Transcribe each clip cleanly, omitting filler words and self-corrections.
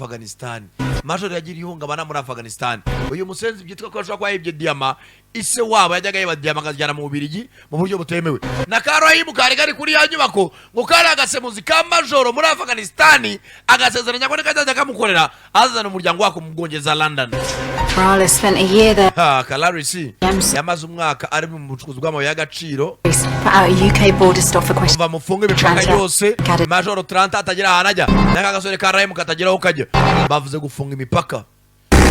Afghanistan. Major yagira ihungabana muri Afghanistan. Uyu musenzi byitwa ko ashobora kwahibye diama ise wabo yajyaga yiba diama akajyana mu Bubiligi mu buryo butemewe. Na Karoyimu kari gari kuri ya nyubako ngo kari agasemuzi ka Major muri Afghanistan agasezeranya ko nikajya kamukorera azana umuryango wako mu Bwongereza London. Raleigh spent a year there. Kalarisi yamaze umwaka ari mu bucukuzi bw'amabuye y'agaciro. Out a UK border stop for question. Kuva mufunga imipaka yose Major 30 atagira ahanajya naka gasore Karoyimu katagiraho kajya bavuze gufunga imipaka.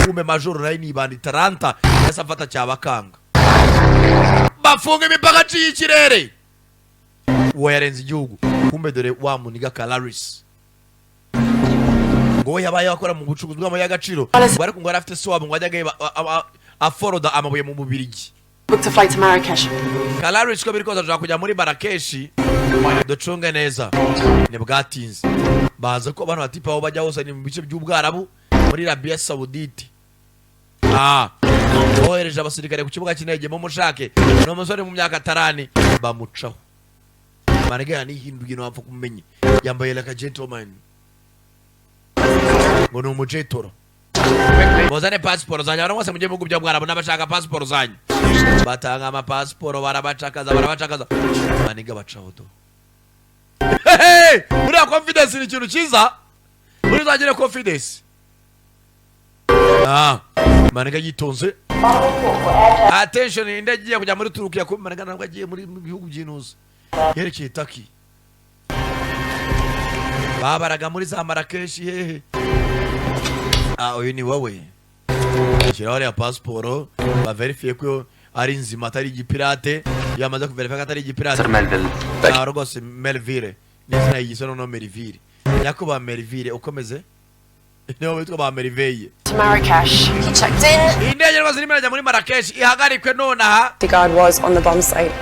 Kume Major nayo nibandi 30 yasafata cyabakanga bafunga imipaka cy'ikirere uwo yarenze igihugu. Kumbe dore wa muniga Kalarisi ngo yabaye akora mu bucukuzi bw'amabuye y'agaciro bari ngo arafite swabo ngo ajyaga aforoda amabuye mu Bubiligi. Booked a flight to Marrakesh. Kalarisi ko biri koza aja kujya muri Marrakesh ducunge neza ne bwatinze baza ko abantu batipa aho bajya hose ni mu bice by'ubwarabu muri Arabia Saudite. Ohereje abasirikare ku kibuga cy'indege mu mushake no musore mu myaka 30 bamucaho marega ni hinduye no apfa kumenye yambaye like a gentleman ngo no mujetoro bozane passport zanya bano bose mu gihugu by'ubwarabu n'abashaka passport zanya batanga ama passport barabacakaza maniga bacaho to. Muri confidence ni ikintu cyiza muri zagire confidence. Maniga yitonze attention indege igiye kujya muri Turukiya ko maniga ntabwo agiye muri bihugu by'inuze yerekeye Turkey babaraga muri za Marrakesh hehe. Uyu ni wowe kiraho ya passport ba verifie ko ari nzima atari igipirate yamaze kuverifia ko atari igipirate rwose Melville nizina yigisono no Melville yakuba Melville ukomeze niho bitwa ba Melville To Marrakesh. He checked in. indege rwose nimero muri Marrakesh ihagarikwe nonaha. The guard was on the bomb site.